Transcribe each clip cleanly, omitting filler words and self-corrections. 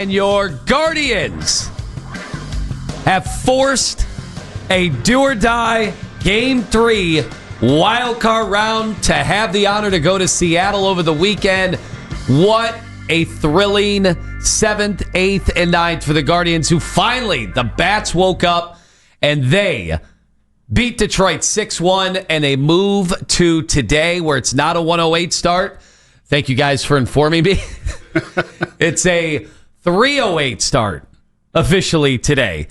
And your Guardians have forced a do-or-die Game 3 wildcard round to have the honor to go to Seattle over the weekend. What a thrilling 7th, 8th, and 9th for the Guardians, who finally, the Bats woke up and they beat Detroit 6-1, and they move to today where it's not a 108 start. Thank you guys for informing me. It's a 308 start officially today.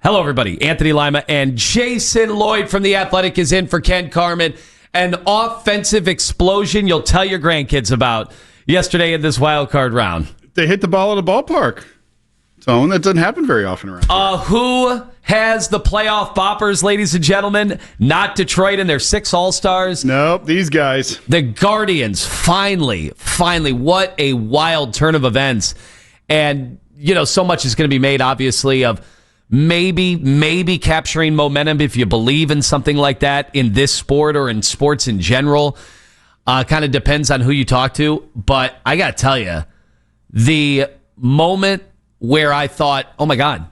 Hello, everybody. Anthony Lima and Jason Lloyd from The Athletic is in for Ken Carmen. An offensive explosion you'll tell your grandkids about yesterday in this wild card round. They hit the ball at a ballpark. So that doesn't happen very often around here. Who has the playoff boppers, ladies and gentlemen? Not Detroit and their 6 All-Stars. Nope, these guys. The Guardians, finally, what a wild turn of events. And, you know, so much is going to be made, obviously, of maybe capturing momentum if you believe in something like that in this sport or in sports in general. Kind of depends on who you talk to. But I got to tell you, the moment where I thought, oh, my God,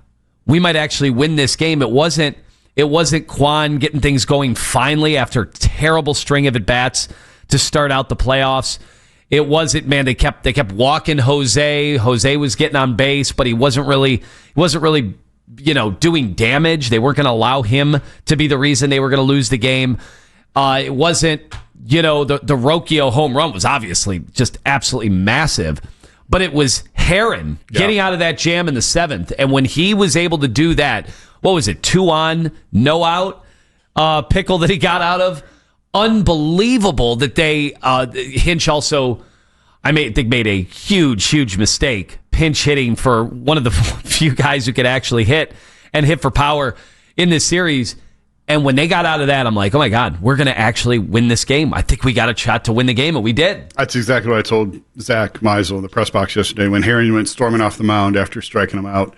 we might actually win this game, it wasn't Quan getting things going finally after a terrible string of at-bats to start out the playoffs. It wasn't, man, they kept walking Jose. Jose was getting on base, but he wasn't really, doing damage. They weren't going to allow him to be the reason they were going to lose the game. It wasn't, the Rocchio home run was obviously just absolutely massive, but it was Herron getting out of that jam in the 7th. And when he was able to do that, what was it, 2 on, no out pickle that he got out of? Unbelievable that they Hinch also, I think, made a huge mistake pinch hitting for one of the few guys who could actually hit and hit for power in this series. And when they got out of that, I'm like, oh my God, we're going to actually win this game. I think we got a shot to win the game, and we did. That's exactly what I told Zach Meisel in the press box yesterday when Herron went storming off the mound after striking him out.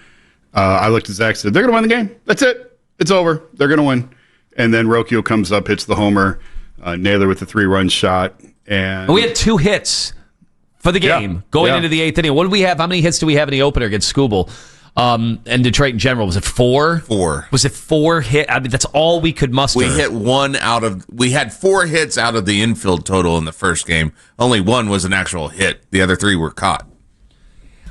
I looked at Zach and said, they're going to win the game. That's it. It's over. They're going to win. And then Rocchio comes up, hits the homer. Naylor with the 3-run shot. And we had 2 hits for the game going into the 8th inning. What did we have? How many hits do we have in the opener against Skubal? And Detroit in general, was it 4? 4. Was it 4 hit? I mean, that's all we could muster. We had 4 hits out of the infield total in the first game. Only 1 was an actual hit. The other 3 were caught.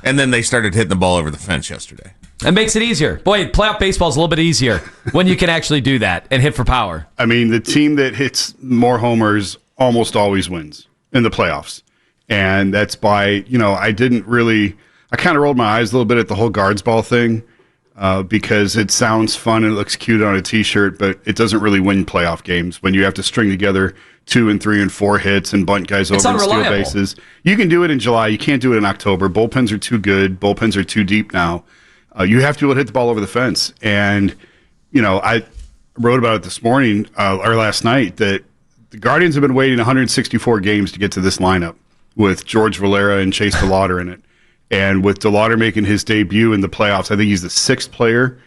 And then they started hitting the ball over the fence yesterday. It makes it easier. Boy, playoff baseball is a little bit easier when you can actually do that and hit for power. I mean, the team that hits more homers almost always wins in the playoffs. And that's by, I kind of rolled my eyes a little bit at the whole guards ball thing because it sounds fun and it looks cute on a T-shirt, but it doesn't really win playoff games when you have to string together 2 and 3 and 4 hits and bunt guys over and steal bases. You can do it in July. You can't do it in October. Bullpens are too good. Bullpens are too deep now. You have to be able to hit the ball over the fence. And, I wrote about it this morning or last night that the Guardians have been waiting 164 games to get to this lineup with George Valera and Chase DeLauter in it. And with DeLauter making his debut in the playoffs, I think he's the 6th player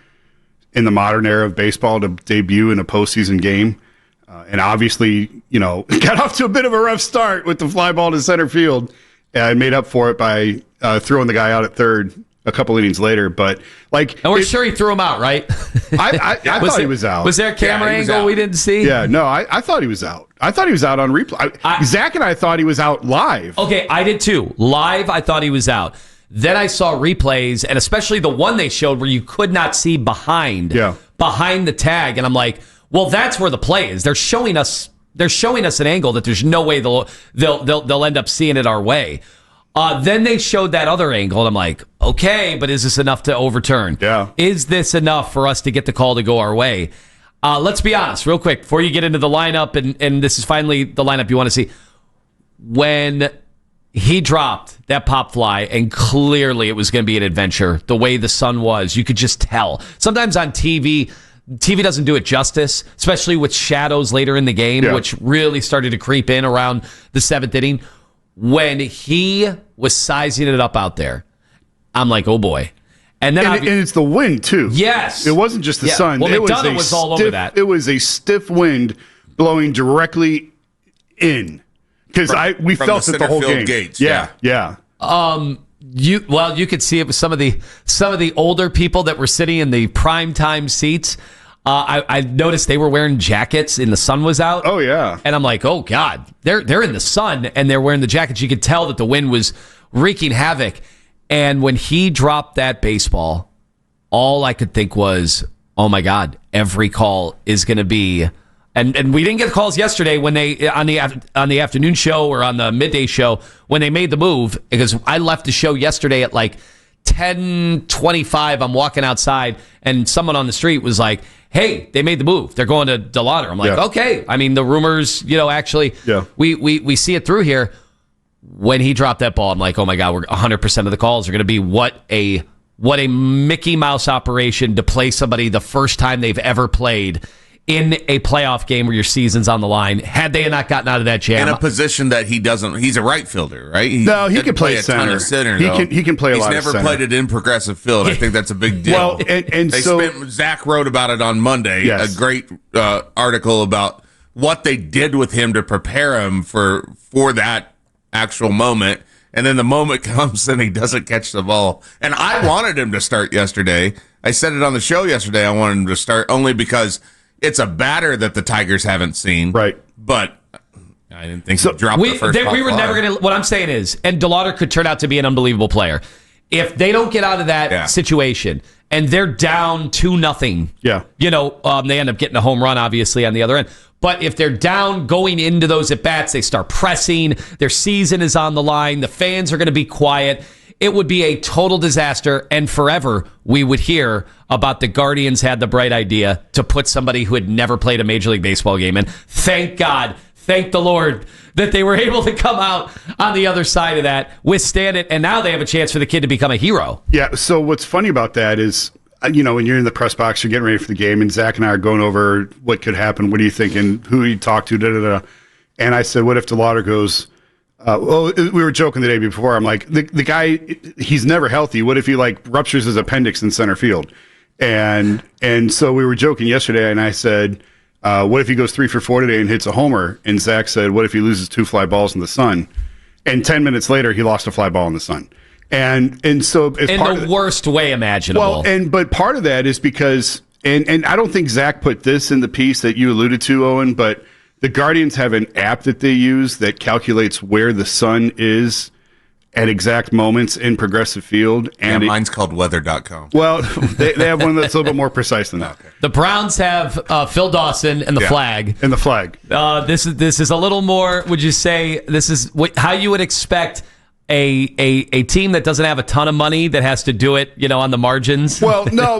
in the modern era of baseball to debut in a postseason game. And obviously, got off to a bit of a rough start with the fly ball to center field and made up for it by throwing the guy out at third a couple innings later. But and we're sure he threw him out, right? I thought he was out. Was there a camera angle we didn't see? Yeah, no, I thought he was out. I thought he was out on replay. Zach and I thought he was out live. Okay, I did too. Live, I thought he was out. Then I saw replays, and especially the one they showed where you could not see behind the tag, and I'm like, well, that's where the play is. They're showing us an angle that there's no way they'll end up seeing it our way. Then they showed that other angle, and I'm like, okay, but is this enough to overturn? Yeah. Is this enough for us to get the call to go our way? Let's be honest, real quick, before you get into the lineup, and this is finally the lineup you want to see. When he dropped that pop fly, and clearly it was going to be an adventure, the way the sun was, you could just tell. Sometimes on TV doesn't do it justice, especially with shadows later in the game, which really started to creep in around the 7th inning. When he was sizing it up out there, I'm like, oh boy. And then and it's the wind too. Yes. It wasn't just the sun. Well, McDonough was all over that. It was a stiff wind blowing directly in. Because we felt it the whole game. Gates, yeah. You could see it with some of the older people that were sitting in the primetime seats. I noticed they were wearing jackets and the sun was out. Oh yeah, and I'm like, oh god, they're in the sun and they're wearing the jackets. You could tell that the wind was wreaking havoc. And when he dropped that baseball, all I could think was, oh my god, every call is going to be. And we didn't get calls yesterday when they on the afternoon show or on the midday show when they made the move, because I left the show yesterday at like 10:25. I'm walking outside and someone on the street was like, hey, they made the move. They're going to DeLauter. I'm like, okay. I mean, the rumors, actually, we see it through here. When he dropped that ball, I'm like, oh my God, we're 100% of the calls are going to be what a Mickey Mouse operation to play somebody the first time they've ever played in a playoff game where your season's on the line. Had they not gotten out of that jam, in a position that he doesn't, he's a right fielder, right? He can play a ton of center. He can play a lot of center. He's never played it in progressive field. I think that's a big deal. Well, and Zach wrote about it on Monday. Yes. A great article about what they did with him to prepare him for that actual moment. And then the moment comes and he doesn't catch the ball. And I wanted him to start yesterday. I said it on the show yesterday. I wanted him to start only because it's a batter that the Tigers haven't seen. Right. But I didn't think he'd drop the first ball. We were never going to. What I'm saying is, and DeLauter could turn out to be an unbelievable player. If they don't get out of that situation and they're down 2-0, they end up getting a home run, obviously, on the other end. But if they're down going into those at-bats, they start pressing, their season is on the line, the fans are going to be quiet. It would be a total disaster, and forever we would hear about the Guardians had the bright idea to put somebody who had never played a Major League Baseball game in. Thank God, thank the Lord that they were able to come out on the other side of that, withstand it, and now they have a chance for the kid to become a hero. Yeah, so what's funny about that is, when you're in the press box, you're getting ready for the game, and Zach and I are going over what could happen, what are you thinking, who you talk to, da-da-da. And I said, what if DeLauter goes... we were joking the day before. I'm like, the guy, he's never healthy. What if he ruptures his appendix in center field? And so we were joking yesterday, and I said, what if he goes 3 for 4 today and hits a homer? And Zach said, what if he loses 2 fly balls in the sun? And 10 minutes later, he lost a fly ball in the sun. And so it's in the worst way imaginable. Well, but part of that is because, and I don't think Zach put this in the piece that you alluded to, Owen, but the Guardians have an app that they use that calculates where the sun is at exact moments in Progressive Field. And mine's called weather.com. Well, they have one that's a little bit more precise than that. Okay. The Browns have Phil Dawson and the flag. And the flag. This is a little more, would you say, this is how you would expect a team that doesn't have a ton of money that has to do it, on the margins? Well, no,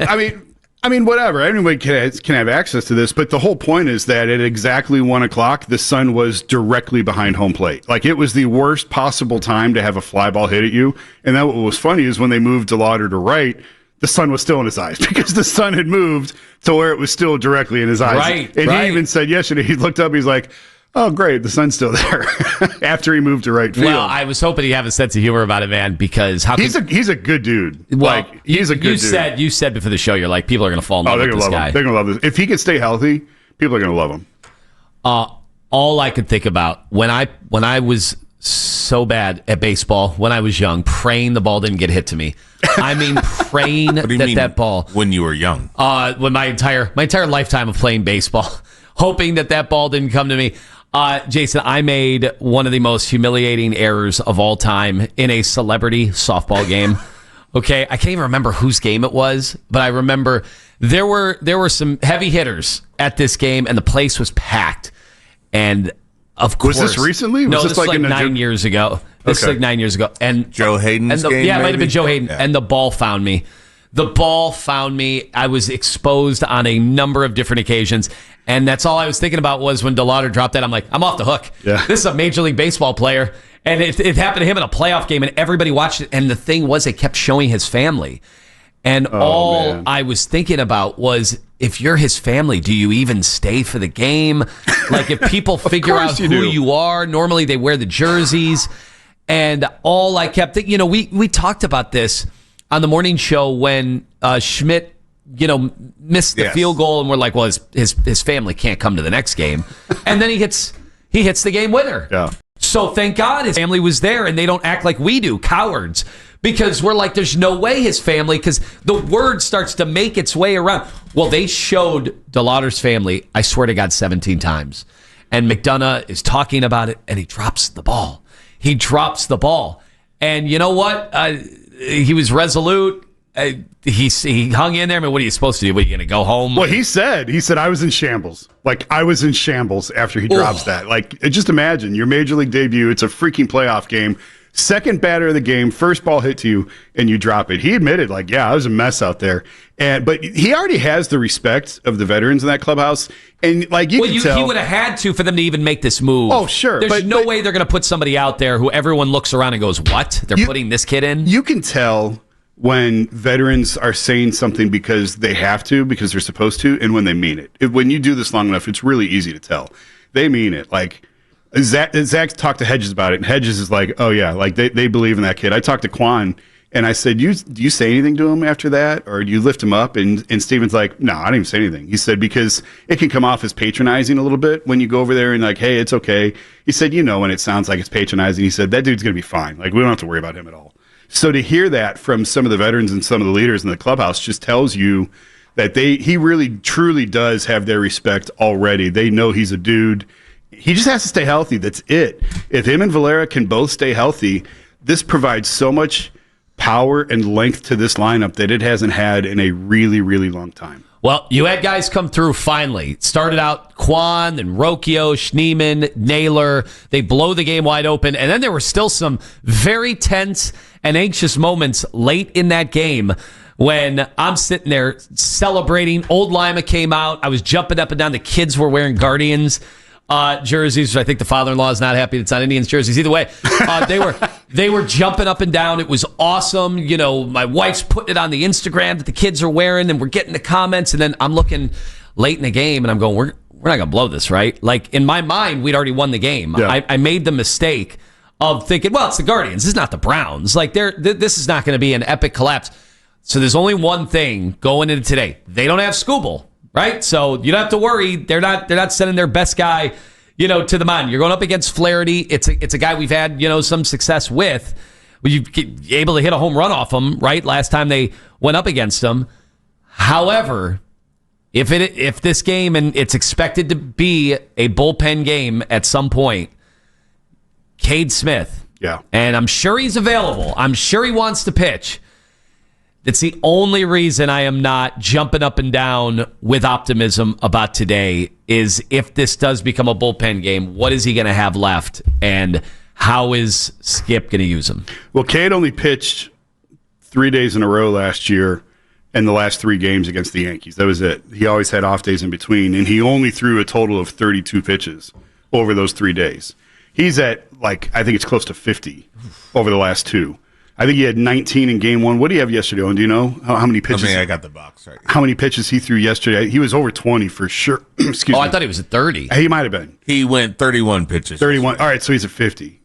I mean, whatever. Anybody can have access to this, but the whole point is that at exactly 1:00, the sun was directly behind home plate. It was the worst possible time to have a fly ball hit at you. And then what was funny is when they moved DeLauter to right, the sun was still in his eyes because the sun had moved to where it was still directly in his eyes. Right. And he even said yesterday, he looked up, he's like, oh, great, the sun's still there after he moved to right field. Well, I was hoping he'd have a sense of humor about it, man, because he's a good dude. Well, he's a good dude. You said before the show, you're like, people are going to fall in love with this guy. They're going to love this. If he can stay healthy, people are going to love him. All I could think about when I was so bad at baseball when I was young, praying the ball didn't get hit to me. I mean, praying that ball. When you were young? When my entire lifetime of playing baseball, hoping that ball didn't come to me. Jason, I made one of the most humiliating errors of all time in a celebrity softball game. Okay, I can't even remember whose game it was, but I remember there were some heavy hitters at this game, and the place was packed. And of course, was this recently? No, this was like 9 years ago. This is like 9 years ago, and Joe Hayden's game. Yeah, it might have been Joe Hayden, and the ball found me. The ball found me. I was exposed on a number of different occasions. And that's all I was thinking about was when DeLauter dropped that. I'm like, I'm off the hook. Yeah. This is a Major League Baseball player. And it happened to him in a playoff game, and everybody watched it. And the thing was, they kept showing his family. And I was thinking about was, if you're his family, do you even stay for the game? If people figure out who you are, normally they wear the jerseys. And all I kept thinking, we talked about this on the morning show when Schmidt, missed the field goal, and we're like, well, his family can't come to the next game, and then he hits the game winner. Yeah. So thank God his family was there, and they don't act like we do, cowards. because we're like, there's no way his family, because the word starts to make its way around. Well, they showed DeLauter's family, I swear to God, 17 times. And McDonough is talking about it, and he drops the ball. He drops the ball. And you know what? He was resolute. He hung in there. I mean, what are you supposed to do? What, are you going to go home? Well, he said I was in shambles. Like, I was in shambles after he drops that. Like, just imagine your major league debut. It's a freaking playoff game. Second batter of the game, first ball hit to you, and you drop it. He admitted, like, yeah, I was a mess out there. But he already has the respect of the veterans in that clubhouse. And, like, you can tell. He would have had to for them to even make this move. Oh, sure. There's no way they're going to put somebody out there who everyone looks around and goes, what? They're putting this kid in? You can tell when veterans are saying something because they have to, because they're supposed to, and when they mean it. When you do this long enough, it's really easy to tell. They mean it. Like, Zach talked to Hedges about it, and Hedges is like, oh, yeah, like they believe in that kid. I talked to Quan, and I said, do you say anything to him after that, or do you lift him up? And Steven's like, no, I didn't even say anything. He said, because it can come off as patronizing a little bit when you go over there and like, hey, it's okay. He said, when it sounds like it's patronizing, he said, that dude's going to be fine. Like, we don't have to worry about him at all. So to hear that from some of the veterans and some of the leaders in the clubhouse just tells you that he really truly does have their respect already. They know he's a dude. He just has to stay healthy. That's it. If him and Valera can both stay healthy, this provides so much power and length to this lineup that it hasn't had in a really, really long time. Well, you had guys come through finally. It started out Quan, then Rocchio, Schneemann, Naylor. They blow the game wide open. And then there were still some very tense and anxious moments late in that game when I'm sitting there celebrating. Old Lima came out. I was jumping up and down. The kids were wearing Guardians jerseys. I think the father-in-law is not happy it's not Indians jerseys. Either way, they were jumping up and down. It was awesome. My wife's putting it on the Instagram that the kids are wearing, and we're getting the comments. And then I'm looking late in the game, and I'm going, we're not going to blow this, right? Like, in my mind, we'd already won the game. Yeah. I made the mistake of thinking, well, it's the Guardians. This is not the Browns. Like, this is not going to be an epic collapse. So there's only one thing going into today. They don't have Skubal. Right? So you don't have to worry. They're not sending their best guy, to the mound. You're going up against Flaherty. It's a guy we've had, some success with. You're able to hit a home run off him, right? Last time they went up against him. However, if this game, and it's expected to be a bullpen game at some point, Cade Smith. Yeah. And I'm sure he's available. I'm sure he wants to pitch. That's the only reason I am not jumping up and down with optimism about today is if this does become a bullpen game, what is he going to have left, and how is Skip going to use him? Well, Cade only pitched 3 days in a row last year in the last 3 games against the Yankees. That was it. He always had off days in between, and he only threw a total of 32 pitches over those 3 days. He's at, I think it's close to 50 over the last 2. I think he had 19 in game 1. What do you have yesterday, Owen? Do you know how many pitches? I got the box right here. How many pitches he threw yesterday? He was over 20 for sure. Excuse me. I thought he was at 30. He might have been. He went 31 pitches. 31. All right, so he's at 50.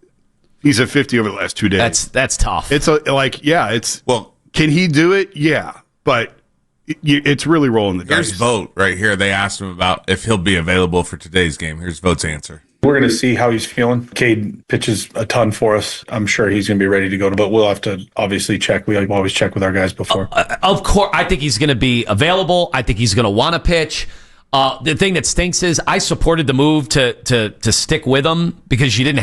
He's at 50 over the last 2 days. That's tough. It's can he do it? Yeah, but it's really rolling the dice. Here's Vogt right here. They asked him about if he'll be available for today's game. Here's Vogt's answer. We're going to see how he's feeling. Cade pitches a ton for us. I'm sure he's going to be ready to go, but we'll have to obviously check. We always check with our guys before. Of course, I think he's going to be available. I think he's going to want to pitch. The thing that stinks is I supported the move to stick with him because you didn't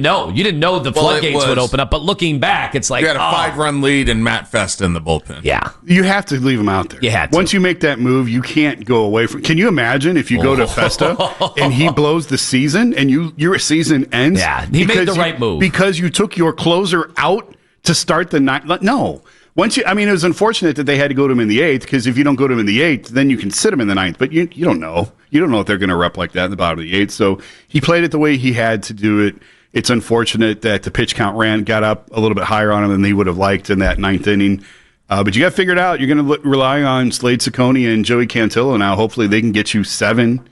know the floodgates would open up. But looking back, it's like you had a 5-run lead and Matt Festa in the bullpen. Yeah, you have to leave him out there. You had to. Once you make that move, you can't go away from. Can you imagine if you go to Festa and he blows the season and your season ends? Yeah, he made the right move because you took your closer out to start the night. No. It was unfortunate that they had to go to him in the 8th, because if you don't go to him in the 8th, then you can sit him in the 9th. But you don't know. You don't know if they're going to rep like that in the bottom of the 8th. So he played it the way he had to do it. It's unfortunate that the pitch count got up a little bit higher on him than he would have liked in that 9th inning. But you got to figure it out. You're going to rely on Slade Ciccone and Joey Cantillo now. Hopefully they can get you 7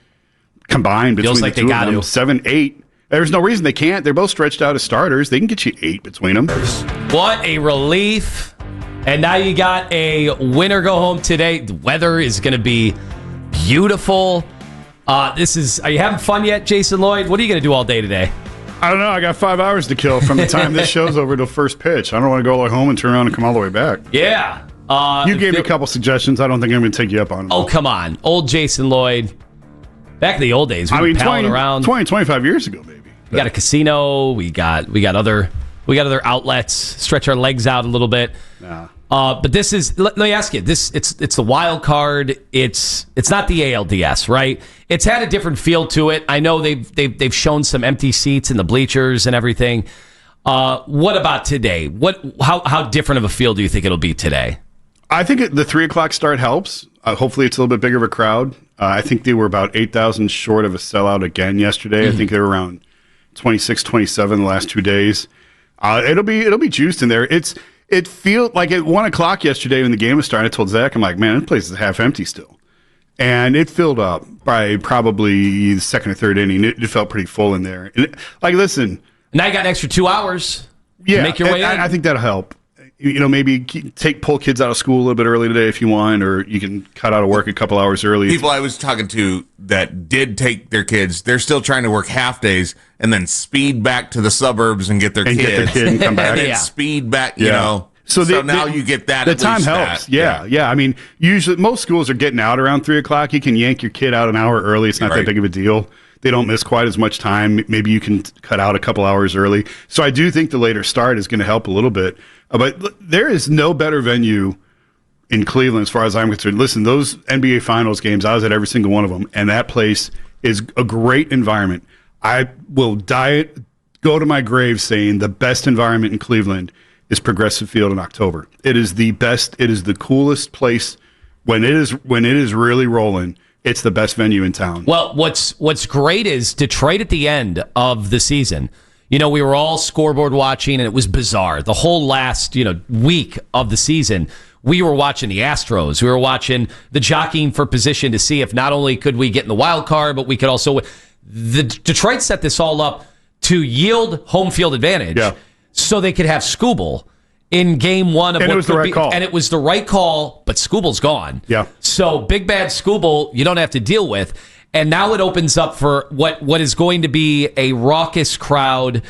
combined between the two of them. 7, 8. There's no reason they can't. They're both stretched out as starters. They can get you 8 between them. What a relief. And now you got a winner go home today. The weather is going to be beautiful. Are you having fun yet, Jason Lloyd? What are you going to do all day today? I don't know. I got 5 hours to kill from the time this show's over to first pitch. I don't want to go all the way home and turn around and come all the way back. Yeah. You gave me a couple suggestions. I don't think I'm going to take you up on them. Oh, come on. Old Jason Lloyd. Back in the old days, we were palling around. 25 years ago, maybe. We got a casino. We got other outlets. Stretch our legs out a little bit. Nah. But this is. Let me ask you. It's the wild card. It's not the ALDS, right? It's had a different feel to it. I know they've shown some empty seats in the bleachers and everything. What about today? How different of a feel do you think it'll be today? I think the 3:00 start helps. Hopefully, it's a little bit bigger of a crowd. I think they were about 8,000 short of a sellout again yesterday. I think they were around 26, 27 the last 2 days. It'll be juiced in there. It feels like at 1:00 yesterday when the game was starting, I told Zach, I'm like, man, this place is half empty still. And it filled up by probably the second or third inning. It felt pretty full in there. And listen. Now you got an extra 2 hours to make your way in. I think that'll help. Maybe pull kids out of school a little bit early today if you want, or you can cut out of work a couple hours early. People I was talking to that did take their kids, they're still trying to work half days and then speed back to the suburbs and get their kids. And come back. And then speed back, you know. So now you get that. The time helps. Yeah. I mean, usually most schools are getting out around 3:00. You can yank your kid out an hour early. It's not that big of a deal. They don't miss quite as much time. Maybe you can cut out a couple hours early. So I do think the later start is going to help a little bit. But there is no better venue in Cleveland as far as I'm concerned. Listen, those NBA Finals games, I was at every single one of them, and that place is a great environment. I will go to my grave saying the best environment in Cleveland is Progressive Field in October. It is the best. It is the coolest place when it is really rolling. It's the best venue in town. Well, what's great is Detroit at the end of the season. We were all scoreboard watching, and it was bizarre. The whole last week of the season, we were watching the Astros. We were watching the jockeying for position to see if not only could we get in the wild card, but we could also. Detroit set this all up to yield home field advantage, so they could have Skubal in game one of and what it was the right call. And it was the right call, but Skubal's gone. Yeah. So big bad Skubal, you don't have to deal with. And now it opens up for what is going to be a raucous crowd.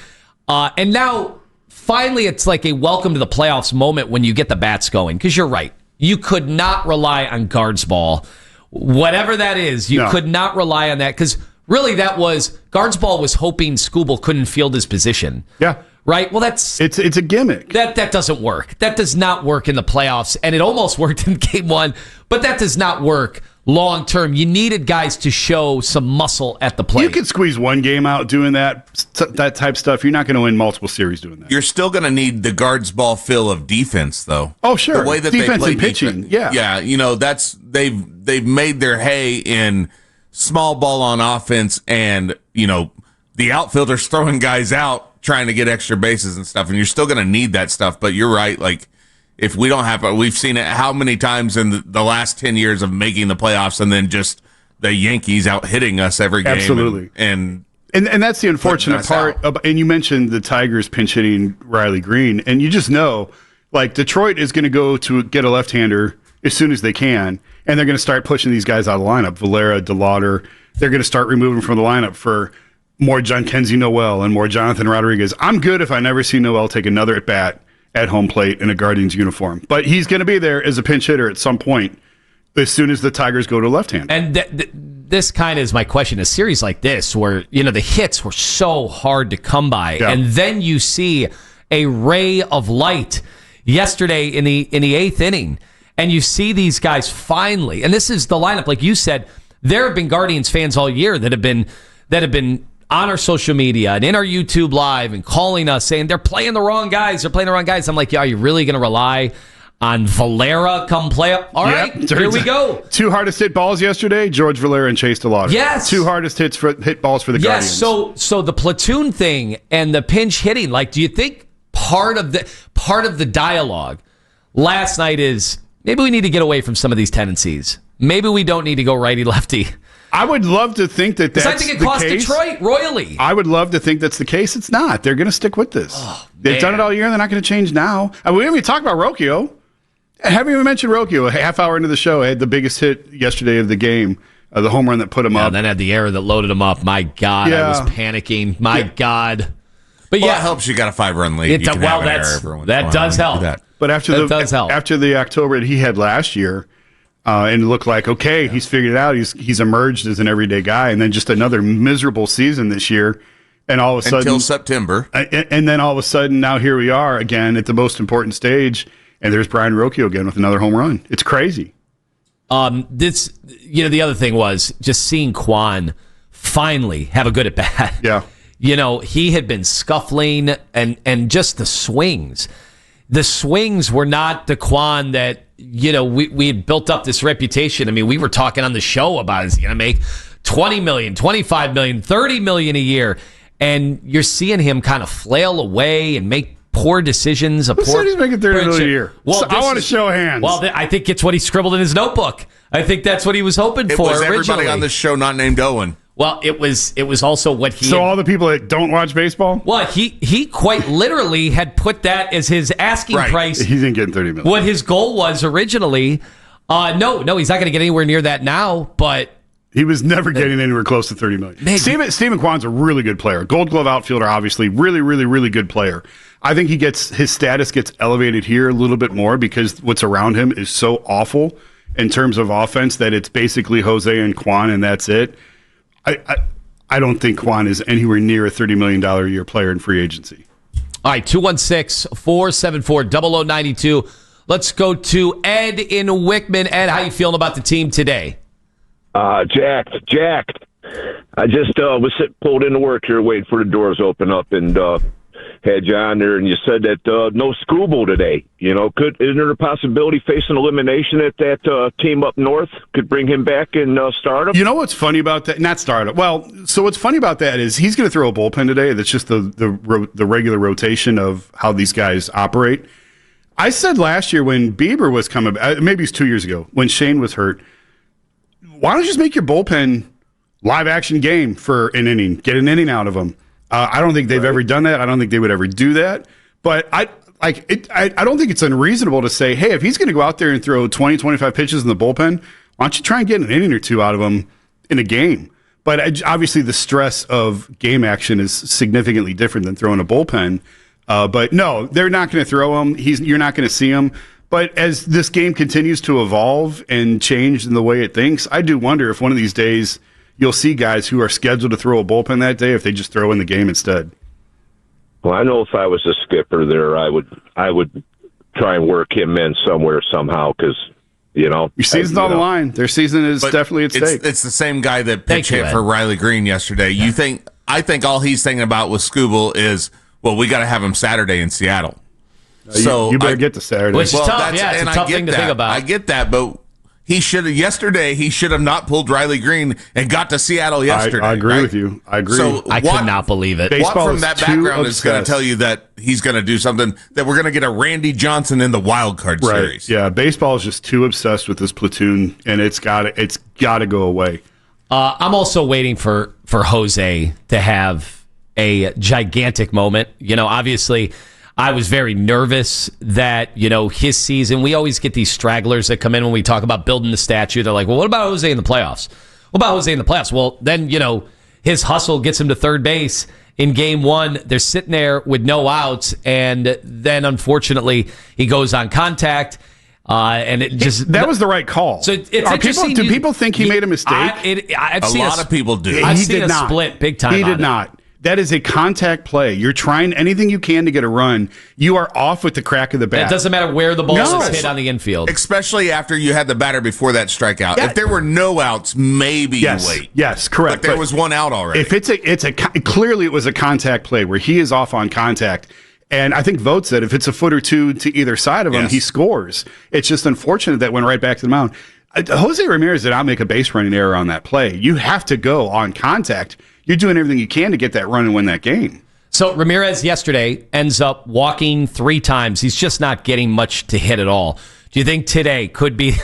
And now, finally, it's like a welcome to the playoffs moment when you get the bats going. Because you're right. You could not rely on guards ball. Whatever that is, you could not rely on that. Because really, guards ball was hoping Skubal couldn't field his position. Yeah. Right? Well, it's a gimmick. That doesn't work. That does not work in the playoffs. And it almost worked in game one, but that does not work long term. You needed guys to show some muscle at the plate. You could squeeze one game out doing that type stuff. You're not going to win multiple series doing that. You're still going to need the guards ball feel of defense, though. Oh, sure. The way that defense they play and pitching. Yeah. That's they've made their hay in small ball on offense, and the outfielders throwing guys out trying to get extra bases and stuff, and you're still going to need that stuff. But you're right. Like, if we don't have it, we've seen it how many times in the last 10 years of making the playoffs, and then just the Yankees out hitting us every game. Absolutely. And that's the unfortunate part. And you mentioned the Tigers pinch hitting Riley Green, and you just know, like, Detroit is going to go to get a left-hander as soon as they can, and they're going to start pushing these guys out of the lineup. Valera, DeLauter, they're going to start removing from the lineup for more John Kenzie Noel and more Jonathan Rodriguez. I'm good if I never see Noel take another at bat at home plate in a Guardians uniform, but he's going to be there as a pinch hitter at some point as soon as the Tigers go to left-hand. And this kind of is my question. A series like this where the hits were so hard to come by, and then you see a ray of light yesterday in the eighth inning, and you see these guys finally. And this is the lineup, like you said. There have been Guardians fans all year that have been on our social media and in our YouTube live and calling us saying they're playing the wrong guys. I'm like, are you really going to rely on Valera come play up? All right, here we go. Two hardest hit balls yesterday, George Valera and Chase DeLauter. Yes. Two hardest hit balls for the Guardians. Yes, so the platoon thing and the pinch hitting, like, do you think part of the dialogue last night is maybe we need to get away from some of these tendencies? Maybe we don't need to go righty-lefty. I would love to think that's the case. I think it cost Detroit royally. I would love to think that's the case. It's not. They're going to stick with this. They've done it all year, and they're not going to change now. We haven't even talked about Rocchio. I haven't even mentioned Rocchio. A half hour into the show, I had the biggest hit yesterday of the game, the home run that put him up. And then had the error that loaded him up. My God, I was panicking. My God. But Well, it helps you got a 5-run lead. You can have an error every once in a that while. does You can help. do that. But after the October that he had last year, and it looked like, okay, he's figured it out. He's emerged as an everyday guy, and then just another miserable season this year, and all of a sudden Until September. and then all of a sudden now here we are again at the most important stage, and there's Brian Rocchio again with another home run. It's crazy. The other thing was just seeing Quan finally have a good at bat. Yeah. He had been scuffling and just the swings. The swings were not the Quan that, we had built up this reputation. I mean, we were talking on the show about is he going to make $20 million, $25 million, $30 million a year. And you're seeing him kind of flail away and make poor decisions. Who said he's making $30 million a year? Well, so I want to show hands. Well, I think it's what he scribbled in his notebook. I think that's what he was hoping It for was originally. everybody on this show not named Owen. Well, it was also what he. So all the people that don't watch baseball? Well, he quite literally had put that as his asking price. He didn't get $30 million. What his goal was originally. No, he's not going to get anywhere near that now. But he was never getting anywhere close to $30 million. Steven Kwan's a really good player. Gold Glove outfielder, obviously, really, really, really good player. I think his status gets elevated here a little bit more because what's around him is so awful in terms of offense that it's basically Jose and Kwan, and that's it. I don't think Kwan is anywhere near a $30 million a year player in free agency. All right, 216-474-0092. Let's go to Ed in Wickman. Ed, how you feeling about the team today? Jacked. I just was pulled into work here waiting for the doors to open up and had you on there, and you said that no Scooble today. Isn't there a possibility facing elimination that team up north could bring him back and start him? You know what's funny about that? Not start him. Well, so what's funny about that is he's going to throw a bullpen today. That's just the regular rotation of how these guys operate. I said last year when Bieber was coming, maybe it's 2 years ago, when Shane was hurt, why don't you just make your bullpen live action game for an inning? Get an inning out of them. I don't think they've ever done that. I don't think they would ever do that. But I don't think it's unreasonable to say, hey, if he's going to go out there and throw 20, 25 pitches in the bullpen, why don't you try and get an inning or two out of him in a game? But obviously the stress of game action is significantly different than throwing a bullpen. But no, they're not going to throw him. You're not going to see him. But as this game continues to evolve and change in the way it thinks, I do wonder if one of these days you'll see guys who are scheduled to throw a bullpen that day if they just throw in the game instead. Well, I know if I was a skipper there, I would try and work him in somewhere somehow because, your season's on the line. Their season is definitely at stake. It's the same guy that pitched hit for Riley Green yesterday. Yeah. I think all he's thinking about with Scooble is, well, we got to have him Saturday in Seattle. So you better get to Saturday. Which is tough. Yeah, it's a tough thing to think about. I get that, but he should have not pulled Riley Green and got to Seattle yesterday. I agree with you. I agree. So I could not believe it. What from that background is going to tell you that he's going to do something, that we're going to get a Randy Johnson in the wild card series? Yeah, baseball is just too obsessed with this platoon, and it's got to go away. I'm also waiting for Jose to have a gigantic moment. Obviously, I was very nervous that, his season, we always get these stragglers that come in when we talk about building the statue. They're like, well, what about Jose in the playoffs? What about Jose in the playoffs? Well, then, his hustle gets him to third base in game one. They're sitting there with no outs. And then, unfortunately, he goes on contact. And it just that was the right call. So it's interesting. Do people think he made a mistake? I've seen a lot of people do. I've seen a split big time. He did not. That is a contact play. You're trying anything you can to get a run. You are off with the crack of the bat. It doesn't matter where the ball is hit on the infield. Especially after you had the batter before that strikeout. Yeah. If there were no outs, maybe you wait. Yes, correct. But there was one out already. If clearly it was a contact play where he is off on contact. And I think Vogt said if it's a foot or two to either side of him, he scores. It's just unfortunate that went right back to the mound. Jose Ramirez did not make a base running error on that play. You have to go on contact. You're doing everything you can to get that run and win that game. So Ramirez yesterday ends up walking 3 times. He's just not getting much to hit at all. Do you think today could be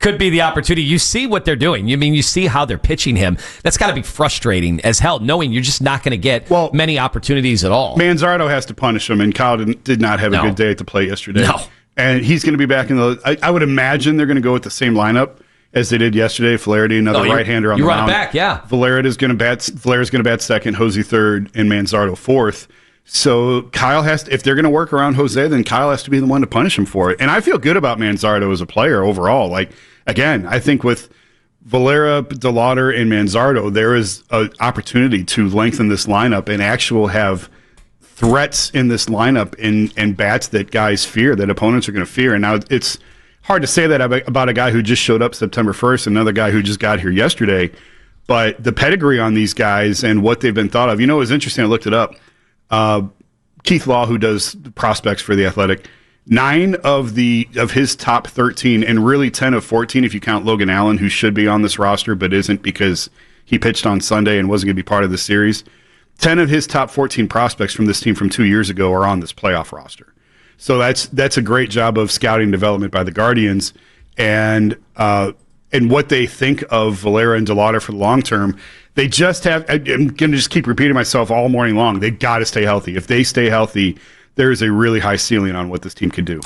the opportunity? You see what they're doing. You see how they're pitching him. That's got to be frustrating as hell, knowing you're just not going to get many opportunities at all. Manzardo has to punish him, and Kyle did not have a good day at the plate yesterday. No. And he's going to be back in the. I would imagine they're going to go with the same lineup as they did yesterday. Flaherty, another right-hander on the mound. You run it back, yeah. Valera's going to bat second, Hosey third, and Manzardo fourth. So Kyle if they're going to work around Jose, then Kyle has to be the one to punish him for it. And I feel good about Manzardo as a player overall. Like, again, I think with Valera, DeLauter, and Manzardo, there is an opportunity to lengthen this lineup and actually have threats in this lineup and bats that guys fear, that opponents are going to fear. And now it's hard to say that about a guy who just showed up September 1st, another guy who just got here yesterday. But the pedigree on these guys and what they've been thought of, it was interesting. I looked it up. Keith Law, who does prospects for The Athletic, 9 of his top 13, and really 10 of 14 if you count Logan Allen, who should be on this roster but isn't because he pitched on Sunday and wasn't going to be part of the series. 10 of his top 14 prospects from this team from 2 years ago are on this playoff roster. So that's a great job of scouting development by the Guardians, and what they think of Valera and DeLauter for the long term. They just have, I'm going to just keep repeating myself all morning long, they got to stay healthy. If they stay healthy, there is a really high ceiling on what this team can do.